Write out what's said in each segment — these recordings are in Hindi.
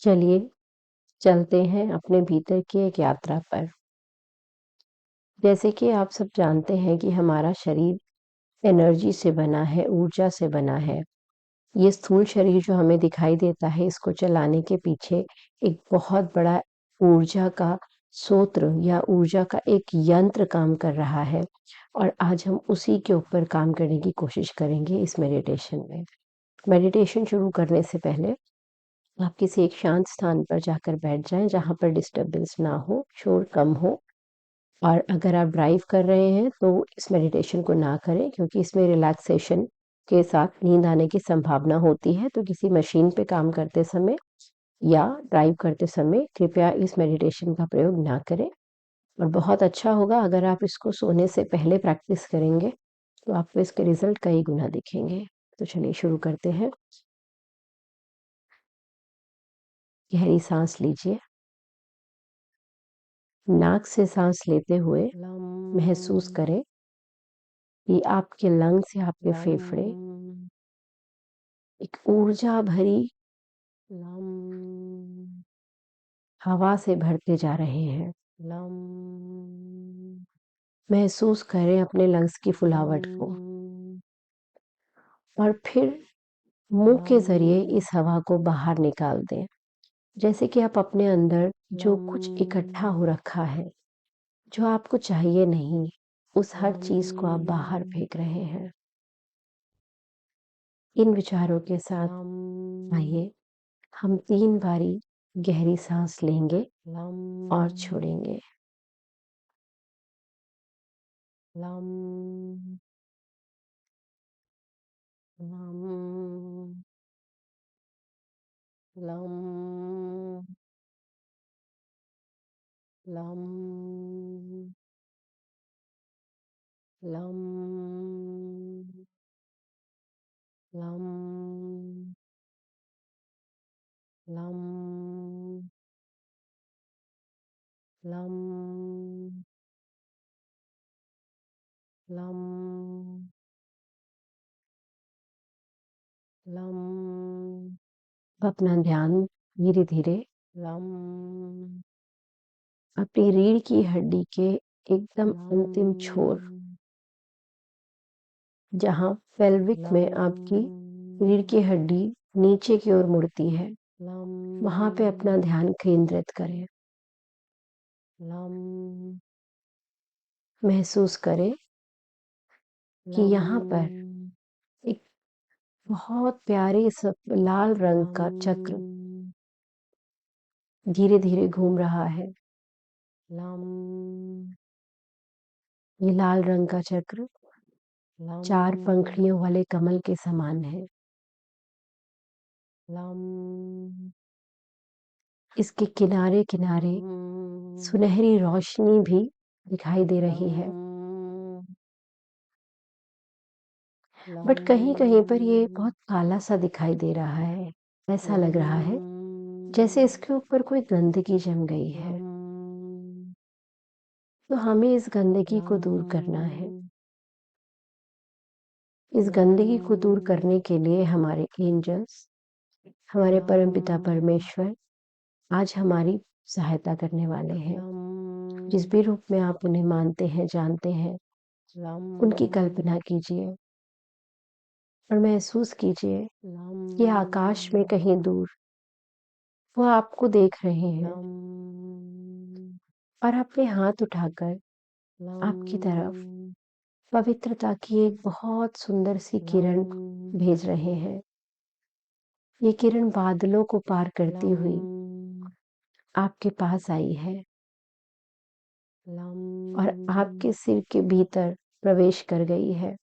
चलिए चलते हैं अपने भीतर की एक यात्रा पर। जैसे कि आप सब जानते हैं कि हमारा शरीर एनर्जी से बना है, ऊर्जा से बना है। ये स्थूल शरीर जो हमें दिखाई देता है, इसको चलाने के पीछे एक बहुत बड़ा ऊर्जा का स्रोत या ऊर्जा का एक यंत्र काम कर रहा है और आज हम उसी के ऊपर काम करने की कोशिश करेंगे इस मेडिटेशन में। मेडिटेशन शुरू करने से पहले आप किसी एक शांत स्थान पर जाकर बैठ जाएं जहां पर डिस्टरबेंस ना हो, शोर कम हो। और अगर आप ड्राइव कर रहे हैं तो इस मेडिटेशन को ना करें क्योंकि इसमें रिलैक्सेशन के साथ नींद आने की संभावना होती है। तो किसी मशीन पे काम करते समय या ड्राइव करते समय कृपया इस मेडिटेशन का प्रयोग ना करें। और बहुत अच्छा होगा अगर आप इसको सोने से पहले प्रैक्टिस करेंगे तो आपको इसके रिजल्ट कई गुना दिखेंगे। तो चलिए शुरू करते हैं। गहरी सांस लीजिए। नाक से सांस लेते हुए महसूस करें कि आपके लंग्स या आपके फेफड़े एक ऊर्जा भरी हवा से भरते जा रहे हैं। महसूस करें अपने लंग्स की फुलावट को और फिर मुंह के जरिए इस हवा को बाहर निकाल दें। जैसे कि आप अपने अंदर जो कुछ इकट्ठा हो रखा है, जो आपको चाहिए नहीं, उस हर चीज को आप बाहर फेंक रहे हैं। इन विचारों के साथ आइए हम 3 बारी गहरी सांस लेंगे और छोड़ेंगे। अपना ध्यान धीरे धीरे अपनी रीढ़ की हड्डी के एकदम अंतिम छोर, जहां पेल्विक में आपकी रीढ़ की हड्डी नीचे की ओर मुड़ती है, वहां पे अपना ध्यान केंद्रित करें। महसूस करें कि यहाँ पर एक बहुत प्यारे लाल रंग का चक्र धीरे धीरे घूम रहा है। ये लाल रंग का चक्र 4 पंखुड़ियों वाले कमल के समान है। इसके किनारे किनारे सुनहरी रोशनी भी दिखाई दे रही है, बट कहीं कहीं पर ये बहुत काला सा दिखाई दे रहा है। ऐसा लग रहा है जैसे इसके ऊपर कोई गंदगी जम गई है। तो हमें इस गंदगी को दूर करना है। इस गंदगी को दूर करने के लिए हमारे एंजल्स, हमारे परमपिता परमेश्वर आज हमारी सहायता करने वाले हैं। जिस भी रूप में आप उन्हें मानते हैं, जानते हैं, उनकी कल्पना कीजिए और महसूस कीजिए कि आकाश में कहीं दूर वो आपको देख रहे हैं और अपने हाथ उठाकर आपकी तरफ पवित्रता की एक बहुत सुंदर सी किरण भेज रहे हैं। ये किरण बादलों को पार करती हुई आपके पास आई है और आपके सिर के भीतर प्रवेश कर गई है।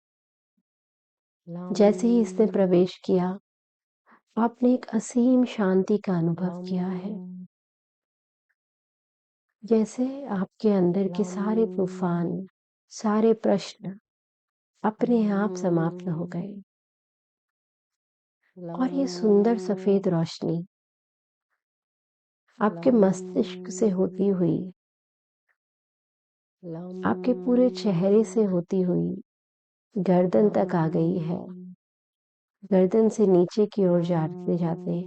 जैसे ही इसने प्रवेश किया, आपने एक असीम शांति का अनुभव किया है। जैसे आपके अंदर के सारे तूफान, सारे प्रश्न अपने आप समाप्त हो गए और ये सुंदर सफेद रोशनी आपके मस्तिष्क से होती हुई, आपके पूरे चेहरे से होती हुई गर्दन तक आ गई है। गर्दन से नीचे की ओर जाते जाते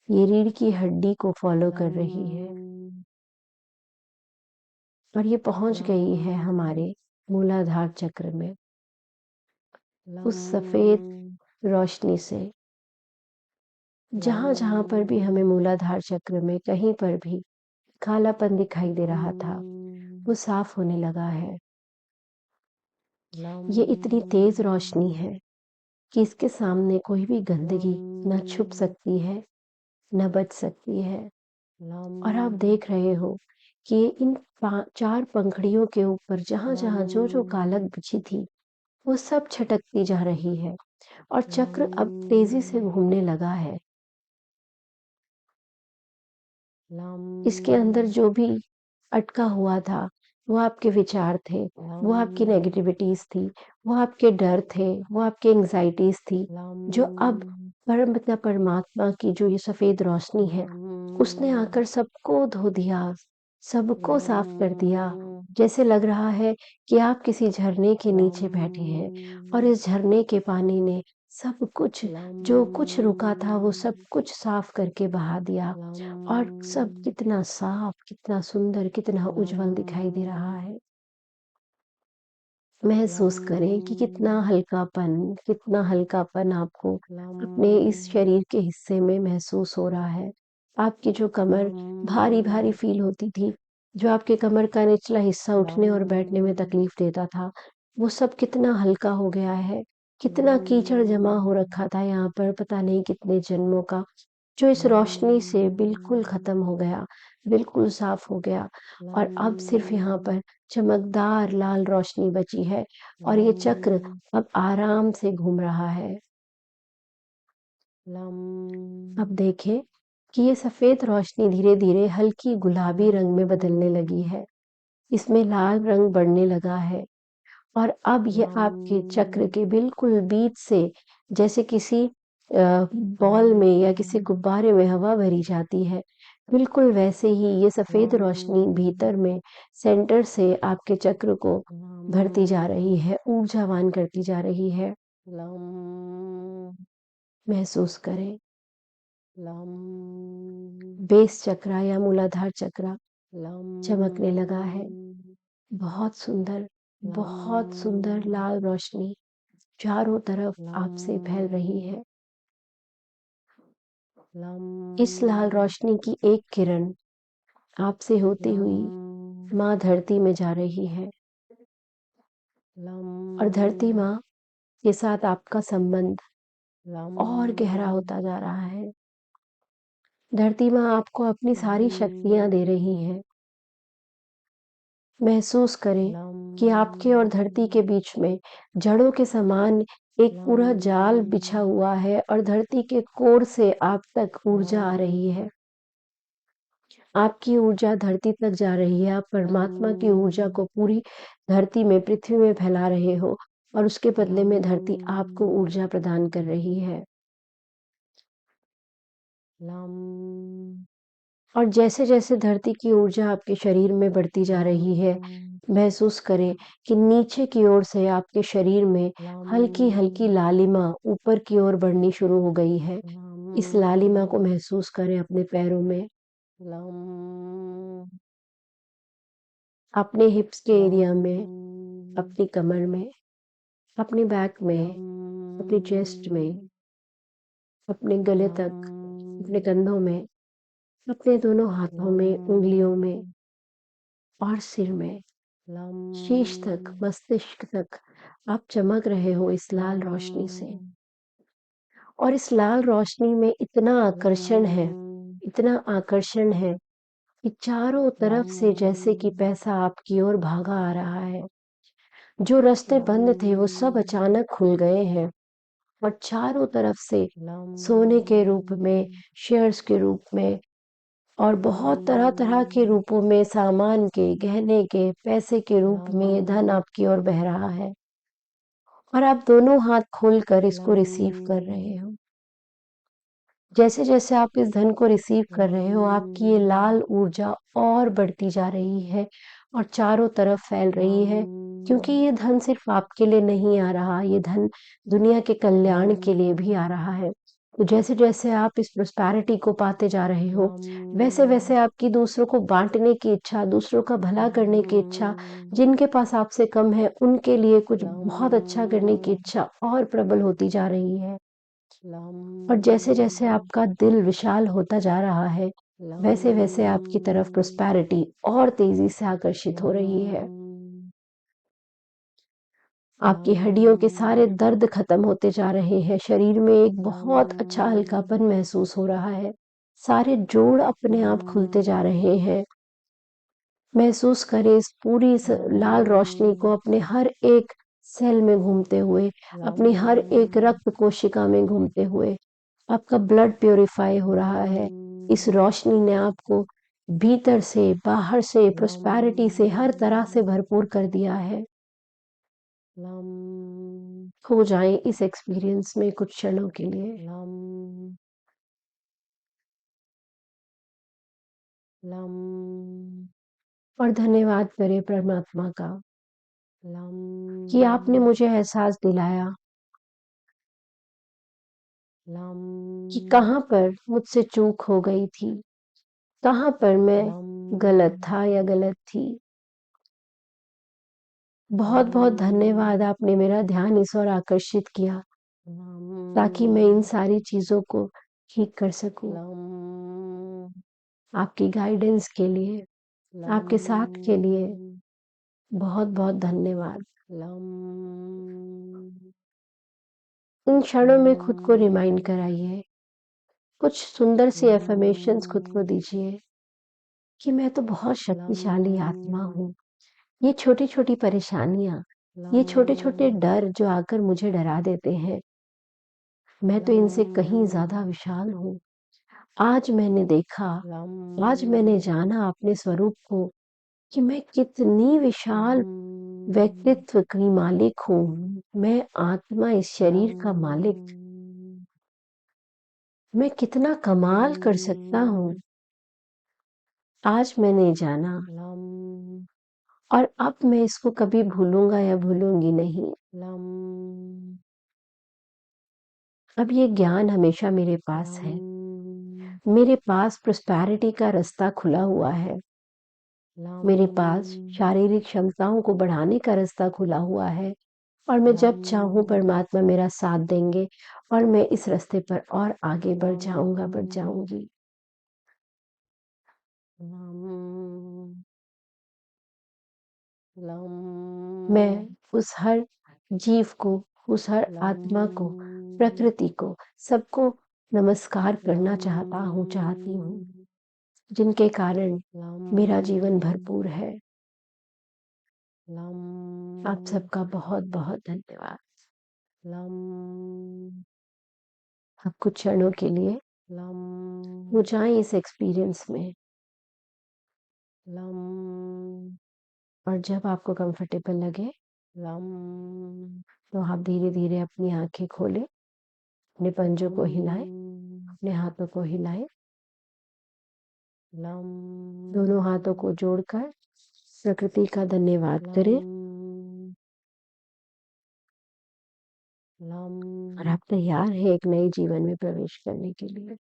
ये रीढ़ की हड्डी को फॉलो कर रही है और ये पहुंच गई है हमारे मूलाधार चक्र में। उस सफेद रोशनी से जहां जहां पर भी हमें मूलाधार चक्र में कहीं पर भी कालापन दिखाई दे रहा था, वो साफ होने लगा है। ये इतनी तेज रोशनी है कि इसके सामने कोई भी गंदगी न छुप सकती है, न बच सकती है। और आप देख रहे हो कि इन 4 पंखुड़ियों के ऊपर जहां-जहां जो-जो कालक बिछी थी, वो सब छटकती जा रही है और चक्र अब तेजी से घूमने लगा है। इसके अंदर जो भी अटका हुआ था, वो आपके विचार थे, वो आपकी नेगेटिविटीज़ थी, वो आपके डर थे, वो आपकी एंग्ज़ायटीज़ थी, जो अब परमपिता परमात्मा की जो ये सफ़ेद रोशनी है, उसने आकर सबको धो दिया, सबको साफ कर दिया। जैसे लग रहा है कि आप किसी झरने के नीचे बैठे हैं और इस झरने के पानी ने सब कुछ, जो कुछ रुका था, वो सब कुछ साफ करके बहा दिया और सब कितना साफ, कितना सुंदर, कितना उज्जवल दिखाई दे रहा है। महसूस करें कि कितना हल्कापन आपको अपने इस शरीर के हिस्से में महसूस हो रहा है। आपकी जो कमर भारी-भारी फ़ील होती थी, जो आपके कमर का निचला हिस्सा उठने और बैठने में तकलीफ़ देता था, वो सब कितना हल्का हो गया है। कितना कीचड़ जमा हो रखा था यहाँ पर पता नहीं कितने जन्मों का, जो इस रोशनी से बिल्कुल ख़त्म हो गया, बिल्कुल साफ़ हो गया और अब सिर्फ़ यहाँ पर चमकदार लाल रोशनी बची है और ये चक्र अब आराम से घूम रहा है। अब देखें कि ये सफ़ेद रोशनी धीरे-धीरे हल्की गुलाबी रंग में बदलने लगी है। इसमें लाल रंग बढ़ने लगा है और अब ये आपके चक्र के बिल्कुल बीच से जैसे किसी बॉल में या किसी गुब्बारे में हवा भरी जाती है, बिल्कुल वैसे ही ये सफ़ेद रोशनी भीतर में सेंटर से आपके चक्र को भरती जा रही है, ऊर्जावान करती जा रही है। महसूस करें। बेस चक्र या मूलाधार चक्र चमकने लगा है। बहुत सुंदर लाल रोशनी चारों तरफ आपसे फैल रही है। इस लाल रोशनी की एक किरण आपसे होती हुई माँ धरती में जा रही है और धरती माँ के साथ आपका संबंध और गहरा होता जा रहा है। धरती माँ आपको अपनी सारी शक्तियाँ दे रही है। महसूस करें कि आपके और धरती के बीच में जड़ों के समान एक पूरा जाल बिछा हुआ है और धरती के कोर से आप तक ऊर्जा आ रही है। आपकी ऊर्जा धरती तक जा रही है। आप परमात्मा की ऊर्जा को पूरी धरती में, पृथ्वी में फैला रहे हो और उसके बदले में धरती आपको ऊर्जा प्रदान कर रही है। और जैसे-जैसे धरती की ऊर्जा आपके शरीर में बढ़ती जा रही है, महसूस करें कि नीचे की ओर से आपके शरीर में हल्की-हल्की लालिमा ऊपर की ओर बढ़नी शुरू हो गई है। इस लालिमा को महसूस करें अपने पैरों में, अपने हिप्स के एरिया में, अपनी कमर में, अपनी बैक में, अपनी चेस्ट में, अपने गले तक, अपने कंधों में, अपने दोनों हाथों में, उँगलियों में और सिर में, शीश तक, मस्तिष्क तक आप चमक रहे हो इस लाल रोशनी से। और इस लाल रोशनी में इतना आकर्षण है कि चारों तरफ से जैसे कि पैसा आपकी ओर भागा आ रहा है। जो रास्ते बंद थे वो सब अचानक खुल गए हैं और चारों तरफ से सोने के रूप में, शेयर्स के रूप में और बहुत तरह-तरह के रूपों में सामान के, गहने के, पैसे के रूप में ये धन आपकी ओर बह रहा है और आप दोनों हाथ खोलकर इसको रिसीव कर रहे हो। जैसे-जैसे आप इस धन को रिसीव कर रहे हो, आपकी ये लाल ऊर्जा और बढ़ती जा रही है और चारों तरफ फैल रही है, क्योंकि ये धन सिर्फ आपके लिए नहीं आ रहा, ये धन दुनिया के कल्याण के लिए भी आ रहा है। तो जैसे-जैसे आप इस प्रॉस्पेरिटी को पाते जा रहे हो, वैसे-वैसे आपकी दूसरों को बाँटने की इच्छा, दूसरों का भला करने की इच्छा, जिनके पास आपसे कम है, उनके लिए कुछ बहुत अच्छा करने की इच्छा और प्रबल होती जा रही है। और जैसे-जैसे आपका दिल विशाल होता जा रहा है, वैसे-वैसे आपकी तरफ प्रॉस्पेरिटी और तेज़ी से आकर्षित हो रही है। आपकी हड्डियों के सारे दर्द खत्म होते जा रहे हैं, शरीर में एक बहुत अच्छा हल्कापन महसूस हो रहा है। सारे जोड़ अपने आप खुलते जा रहे हैं। महसूस करें इस पूरी इस लाल रोशनी को अपने हर एक सेल में घूमते हुए, अपनी हर एक रक्त कोशिका में घूमते हुए। आपका ब्लड प्यूरिफाई हो रहा है। इस रोशनी ने आपको भीतर से, बाहर से, प्रॉस्पेरिटी से, हर तरह से भरपूर कर दिया है। खो जाएँ इस एक्सपीरियंस में कुछ क्षणों के लिए। और धन्यवाद करें परमात्मा का कि आपने मुझे एहसास दिलाया कि कहाँ पर मुझसे चूक हो गई थी, कहाँ पर मैं गलत था या गलत थी। बहुत-बहुत धन्यवाद आपने मेरा ध्यान इस ओर आकर्षित किया ताकि मैं इन सारी चीज़ों को ठीक कर सकूँ। आपकी गाइडेंस के लिए, आपके साथ के लिए बहुत-बहुत धन्यवाद। इन क्षणों में खुद को रिमाइंड कराइए, कुछ सुंदर सी अफ़र्मेशंस खुद को दीजिए कि मैं तो बहुत शक्तिशाली आत्मा हूँ। ये छोटी-छोटी परेशानियाँ, ये छोटे-छोटे डर जो आकर मुझे डरा देते हैं, मैं तो इनसे कहीं ज़्यादा विशाल हूँ। आज मैंने देखा, आज मैंने जाना अपने स्वरूप को कि मैं कितनी विशाल व्यक्तित्व की मालिक हूँ। मैं आत्मा इस शरीर का मालिक, मैं कितना कमाल कर सकता हूँ। आज मैंने जाना और अब मैं इसको कभी भूलूँगा या भूलूँगी नहीं। अब ये ज्ञान हमेशा मेरे पास है। मेरे पास प्रॉस्पेरिटी का रास्ता खुला हुआ है। मेरे पास शारीरिक क्षमताओं को बढ़ाने का रास्ता खुला हुआ है और मैं जब चाहूँ परमात्मा मेरा साथ देंगे और मैं इस रास्ते पर और आगे बढ़ जाऊँगा, बढ़ जाऊँगी। मैं उस हर जीव को, उस हर आत्मा को, प्रकृति को, सबको नमस्कार करना चाहता हूँ, चाहती हूँ, जिनके कारण मेरा जीवन भरपूर है। आप सबका बहुत-बहुत धन्यवाद। अब कुछ क्षणों के लिए हो जाएँ इस एक्सपीरियंस में और जब आपको कंफर्टेबल लगे तो आप धीरे-धीरे अपनी आँखें खोलें, अपने पंजों को हिलाएँ, अपने हाथों को हिलाएँ, दोनों हाथों को जोड़कर प्रकृति का धन्यवाद करें और आप तैयार हैं एक नए जीवन में प्रवेश करने के लिए।